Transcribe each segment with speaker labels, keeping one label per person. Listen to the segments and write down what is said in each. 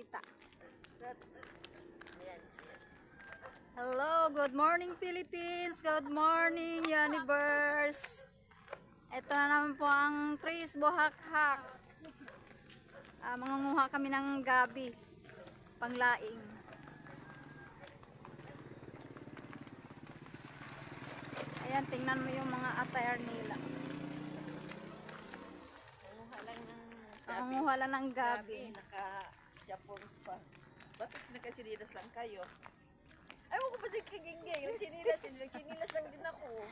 Speaker 1: kita. Hello, good morning Philippines, good morning universe. Ito na naman po ang Tris Bohakhak. Mangunguha kami ng gabi, panglaing. Ayan, tingnan mo yung mga attire nila. Mangunguha lang ng gabi.
Speaker 2: Naka-japons pa. Bakit nagka-chinilas lang kayo? Ayaw ko pa din kagingay. Yung chinilas lang din ako.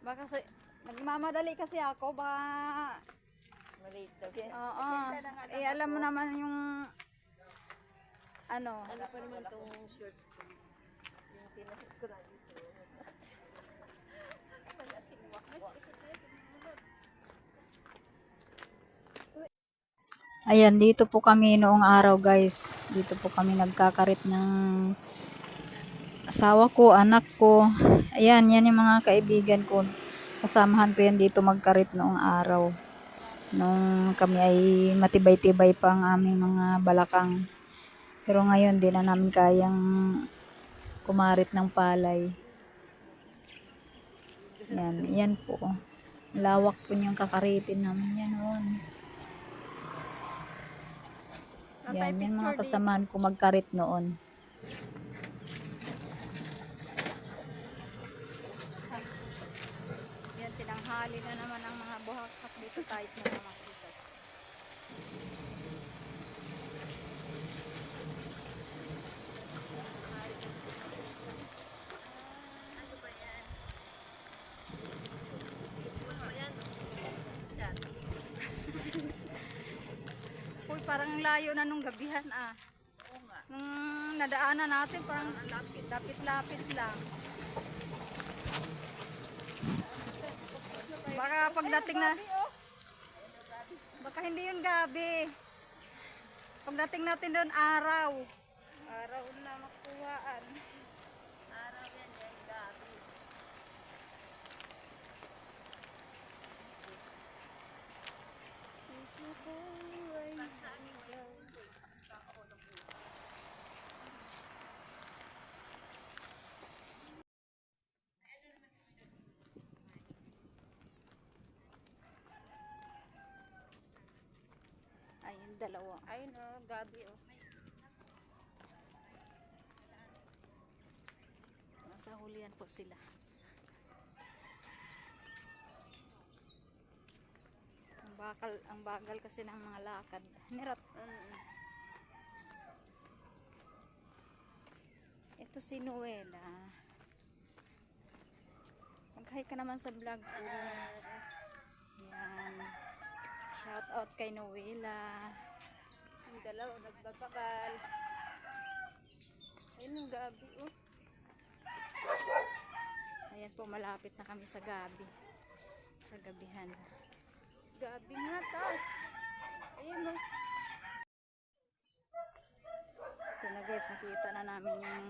Speaker 1: Baka kasi, nagmamadali kasi ako, baka...
Speaker 2: Malate daw.
Speaker 1: Oo. Alam mo naman yung... Ano
Speaker 2: pa naman itong shorts ko. Yung pinahit ko na dito. Malaking wakwak.
Speaker 1: Ayan, dito po kami noong araw guys. Dito po kami nagkakarit ng asawa ko, anak ko. Ayan, yan yung mga kaibigan ko. Kasamahan ko yan dito magkarit noong araw. Nung kami ay matibay-tibay pa ang aming mga balakang. Pero ngayon, di na namin kayang kumarit ng palay. Yan, yan po. Lawak po yung kakaritin namin yan noon. Yan, yan mga kasamahan ko magkarit noon. Yan, tinanghali na naman ang mga buhakhak dito kahit na makita. Uy, parang layo na nung gabihan ah.
Speaker 2: Oo nga.
Speaker 1: Nung nadaanan natin, parang lapit-lapit lang. Baka pagdating na... Baka hindi yun gabi. Pagdating natin doon, araw. Araw na makuhaan.
Speaker 2: Araw yan gabi.
Speaker 1: Ayun, dalawa. Ayun oh, gabi oh. Nasa hulihan po sila. Ang bagal kasi ng mga lakad. Nirot. Ito si Noela. Mag-hi ka naman sa vlog ko. Yan. Shout out kay Noela.
Speaker 2: Yung dalaw, nagbabakal.
Speaker 1: Ayun yung gabi oh. Ayan po, malapit na kami sa gabi. Sa gabihan. Gabi nga ta. Ayun oh. Ito na guys, nakita na namin yung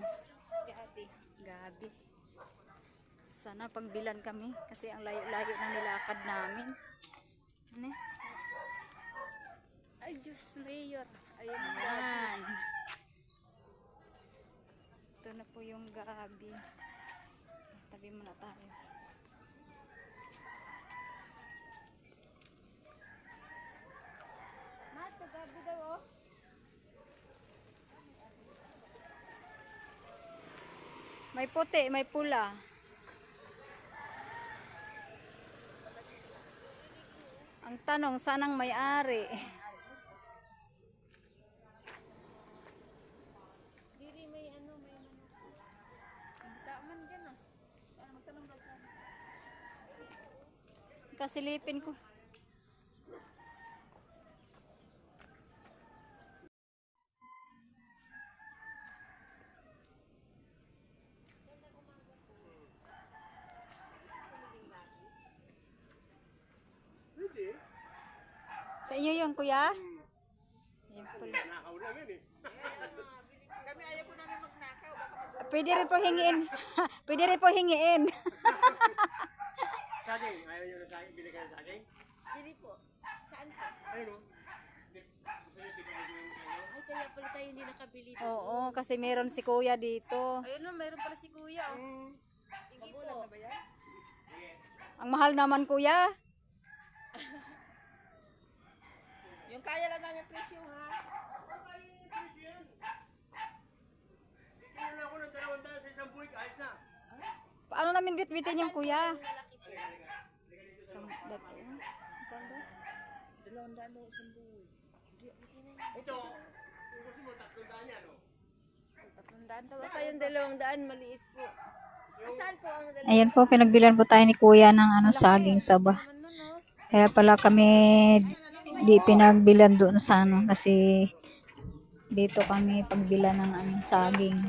Speaker 1: gabi. Sana pagbilan kami kasi ang layo-layo na nilakad namin. Ano eh? Ay Diyos Mayor. Ayun ang gabi. Ito na po yung gabi. Tabi muna tayo. Mat, gabi daw oh. May puti, may pula. Ang tanong, sanang may-ari?
Speaker 2: Diri may ano, may manok. Taman dyan ah. Saan magtanong daw ka?
Speaker 1: Kasilipin ko. Sa inyo yun, kuya? Ayan pala.
Speaker 2: Kami ayaw po namin magnakaw. Baka
Speaker 1: Pwede rin po hingiin. Pwede rin po hingiin.
Speaker 3: Saging, ayaw nyo na saging, binigay ng saging?
Speaker 2: diri po. Saan po?
Speaker 3: Ayun o.
Speaker 4: Ay, kaya pala tayo hindi nakabili dito.
Speaker 1: Oo, kasi meron si kuya dito.
Speaker 2: Ayun no, mayroon pala si kuya. Oh.
Speaker 4: Sige po.
Speaker 1: Ang mahal naman kuya.
Speaker 2: Yung kaya lang namin presyo ha.
Speaker 3: Tingnan ako ng 200 sa isang buwik. Ayos na.
Speaker 1: Paano namin bitbitin yung kuya?
Speaker 2: Dalawang daan daw isang buhay.
Speaker 3: Ito. Kung gusto mo, 300 yan o.
Speaker 2: 300 daw.
Speaker 4: Baka yung 200 maliit po. Saan po ang dalawa?
Speaker 1: Ayan po, pinagbilan po tayo ni kuya ng saging saba. Kaya pala kami di pinagbilan doon sa kasi dito kami pagbilan ng saging.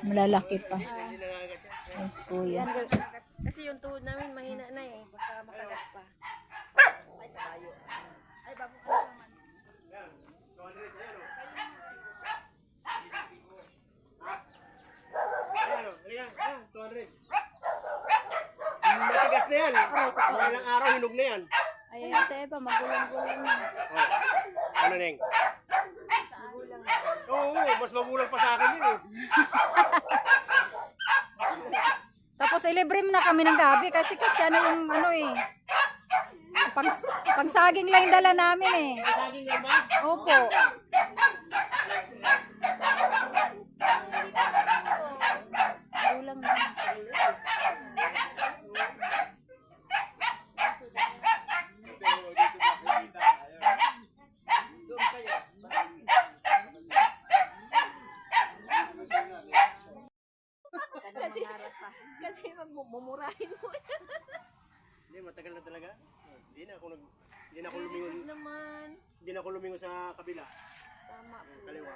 Speaker 1: Malalaki pa. Yes, kuya.
Speaker 4: Kasi yung tuhod namin mahina na eh. Baka makagat pa.
Speaker 2: Ay, kabayo. Ay, bago ka naman.
Speaker 3: Yan. 200. Ayan o. Ayan o. Halika. Ayan. 200. Matigas na yan. Mga ilang araw, hinog na yan.
Speaker 1: Ayan, tayo pa, magulang-gulang na.
Speaker 3: Oh. Ano, Neng? Oo, mas magulang pa sa akin yun eh.
Speaker 1: Tapos ilibre mo na kami ng gabi kasi siya na yung pang saging lang yung dala namin eh.
Speaker 3: Saging yan ba?
Speaker 1: Opo. Magulang na.
Speaker 2: Doon kayo.
Speaker 4: Kasi mumurahin mo.
Speaker 3: Hindi, matagal na talaga. Hindi na ako lumingon.
Speaker 4: Naman.
Speaker 3: Hindi na ako lumingon sa kabila.
Speaker 4: Tama po.
Speaker 3: Kaliwa.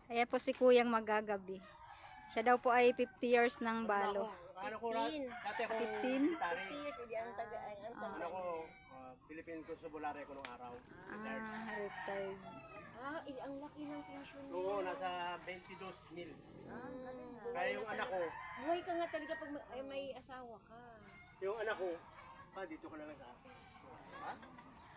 Speaker 1: Ayan po si kuyang magagabi. Siya daw po ay 50 years ng balo.
Speaker 3: Ano ko, dati ako
Speaker 1: 15?
Speaker 3: military.
Speaker 4: Years, hindi ang taga, ay, ang taga.
Speaker 3: Ano ko, Philippine Constabulary ko nung araw.
Speaker 1: Retired.
Speaker 4: Ang laki ng pension mo.
Speaker 3: Oo, nasa 22,000. Kaya yung anak ko,
Speaker 4: Buhay ka nga talaga pag may asawa ka.
Speaker 3: yung anak ko, dito ka na lang sa akin. Ha?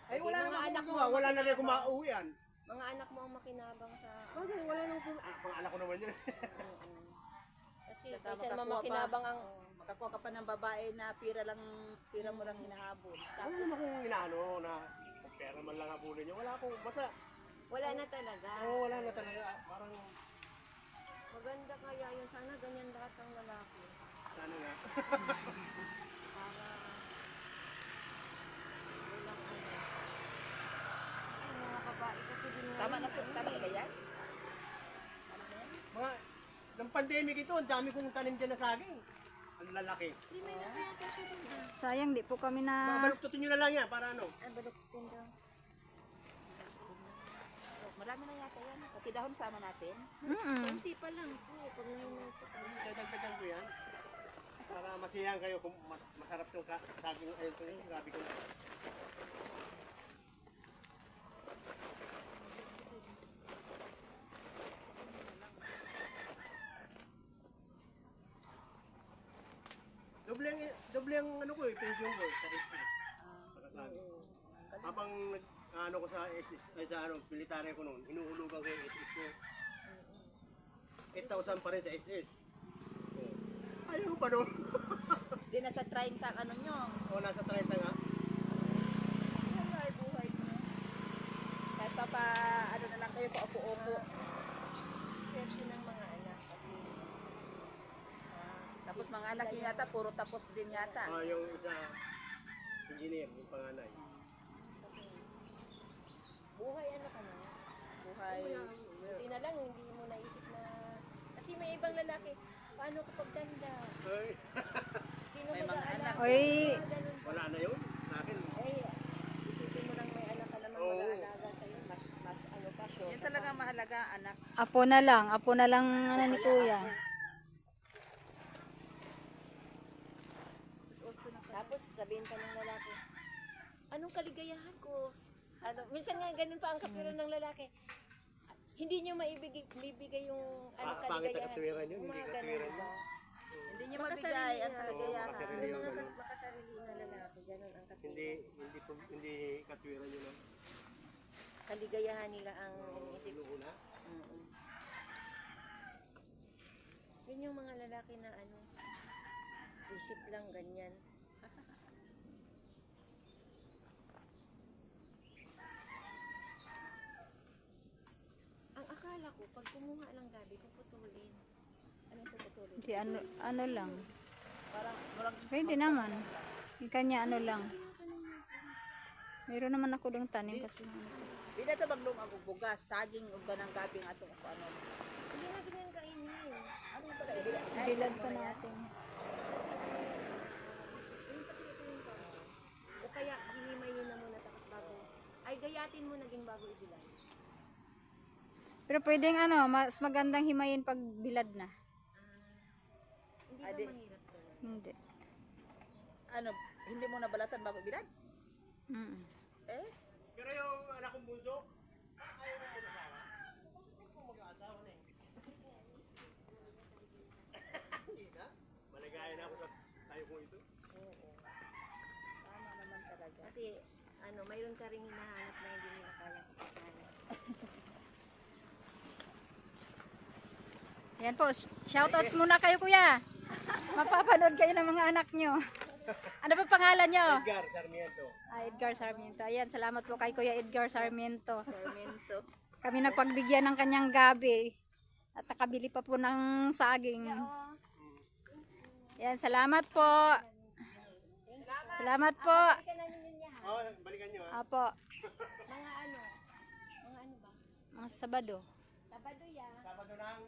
Speaker 3: Ay, wala
Speaker 4: Mga
Speaker 3: naman
Speaker 4: anak
Speaker 3: akong
Speaker 4: mo
Speaker 3: magawa.
Speaker 4: ang
Speaker 3: Wala na rin akong mauwian.
Speaker 4: Mga anak mo ang makinabang sa...
Speaker 3: Bagay, wala nang pang anak ko naman yun.
Speaker 4: Kasi
Speaker 2: Saka
Speaker 4: kaysa
Speaker 2: makakuha
Speaker 4: mamakinabang ang...
Speaker 2: Makakuha ka pa ng babae na pira mo lang hinahabol.
Speaker 3: Wala naman akong inaano na kung pera man lang habulin niya. Wala akong, basta,
Speaker 4: Wala na talaga.
Speaker 3: wala na talaga. Parang,
Speaker 4: Maganda kaya yun. Sana ganyan lahat ng lalaki.
Speaker 3: sana nga.
Speaker 4: Para... Walang ano. Ay, mga babae kasi din
Speaker 2: Tama na ba yan?
Speaker 3: Mga, ng pandemic ito, ang dami kong tanim dyan na saging. Ang lalaki.
Speaker 1: Sayang di po kami na...
Speaker 3: Baluktutin nyo na lang yan, para ano.
Speaker 4: Ay, baluktin daw.
Speaker 2: Marami na yata yan. Pati dahon sama natin.
Speaker 4: Kunti pa lang po. Pag nahinay pa tayo.
Speaker 3: Dadagdagan ko yan. Para masiyang kayo kung masarap itong saging. Ayun ko yun, grabe ko. Doble ang ano ko pension ko sa SS. Pagkasaging. Habang ano ko sa SS, ay sa military ko noon, hinuhulugan ko yung SS ko. 8,000 pa rin sa SS. Ayaw pa noon.
Speaker 2: Di na sa 30 ano nyo.
Speaker 3: O nasa 30 nga.
Speaker 2: Buhay mo. Kahit pa ano na lang kayo pa upo-upo.
Speaker 4: Swerte ng mga anak. Kasi
Speaker 2: Tapos mga anak nyo yata, puro tapos din yata.
Speaker 3: Yung isa, engineer, yung panganay.
Speaker 4: buhay ano ka na.
Speaker 2: Buhay.
Speaker 4: Buti na lang, hindi mo naisip na... Kasi may ibang lalaki. Paano kapag ganda?
Speaker 3: Ay,
Speaker 4: Sino
Speaker 2: May mga
Speaker 4: mag-aalala?
Speaker 1: Oy,
Speaker 4: Ganun.
Speaker 3: wala na yun. Sa akin,
Speaker 4: Eh, isipin mo lang may anak ka namang
Speaker 3: Oo.
Speaker 4: mag-aalaga sa'yo. Mas ano pa, sure.
Speaker 2: Yan talaga mahalaga, anak.
Speaker 1: apo na lang ni kuya.
Speaker 4: Tapos sabihin pa ng lalaki, anong kaligayahan ko? Ano, minsan nga ganun pa ang kapiro ng lalaki. Hindi niyo maibigay yung ano
Speaker 3: pangit
Speaker 4: kaligayahan.
Speaker 3: na katwiran yun, hindi
Speaker 4: Mga
Speaker 3: katwiran
Speaker 4: ganun,
Speaker 2: Hindi nyo
Speaker 4: Makasarili
Speaker 2: mabigay ang
Speaker 4: na.
Speaker 2: kalagayahan.
Speaker 3: makasarili.
Speaker 4: Yung mga makasarili na lalaki, ganun ang kapiro.
Speaker 3: hindi hindi katwiran yun ang
Speaker 4: Kaligayahan nila ang iniisip.
Speaker 3: inuuna.
Speaker 4: Mm. Yun yung mga lalaki na ano, isip lang ganyan. Ang akala ko, pag kumuha ng gabi, puputulin. Anong puputulin?
Speaker 1: Hindi, ano lang. Pwede naman. Yung kanya ano lang. Meron naman ako dong tanim kasi
Speaker 2: Di na ito maglum ang bugas, saging ug ganang gabi nga itong ano.
Speaker 4: Hindi na ganyan kainin.
Speaker 2: Ano yung pala ibila?
Speaker 1: bilad pa natin.
Speaker 4: Yung pati ito yung kamo. O kaya hinimayin na muna tapos bago. Ay gayatin mo naging bago ibilay.
Speaker 1: Pero pwedeng ano, mas magandang himayin pag bilad na.
Speaker 4: Hindi
Speaker 2: Adi.
Speaker 4: ba mahirap to?
Speaker 1: Hindi.
Speaker 2: Ano, hindi mo nabalatan bago bilad?
Speaker 1: Mm.
Speaker 2: Eh?
Speaker 3: Pero yung anak kong bunso, ayaw na mag-asawa. Kung mag-asawa na eh. Hindi na. Maligaya na ako sa tayo kong ito.
Speaker 2: Tama naman talaga.
Speaker 4: Kasi ano, mayroon ka ring hinahanap na hindi nila kaya kapahanap.
Speaker 1: Yan po, shoutout muna kayo kuya. Mapapanood kayo ng mga anak nyo. Ano pa pangalan nyo?
Speaker 3: Edgar Sarmiento.
Speaker 1: Edgar Sarmiento. Ayan, salamat po kay Kuya Edgar Sarmiento.
Speaker 2: Fermento.
Speaker 1: Kami nagpagbigyan ng kanyang gabi. At nakabili pa po ng saging. Ayan, salamat po. Salamat po.
Speaker 4: Balikan namin yun niya ha.
Speaker 3: Oh, balikan nyo ha.
Speaker 1: Apo,
Speaker 4: Mga ano ba?
Speaker 1: mga Sabado.
Speaker 4: Sabado yan.
Speaker 3: Sabado ng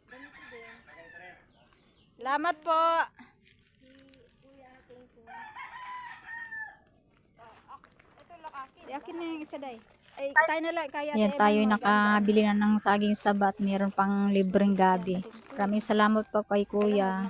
Speaker 4: Ganito din.
Speaker 3: ganito rin.
Speaker 1: Salamat po.
Speaker 4: Si Kuya, thank you.
Speaker 1: Akin na yung isa day. Ay, tayo na lang. Kaya
Speaker 5: Yan, tayo nakabili na ng saging sabat. Meron pang libreng gabi. Maraming salamat po kay Kuya.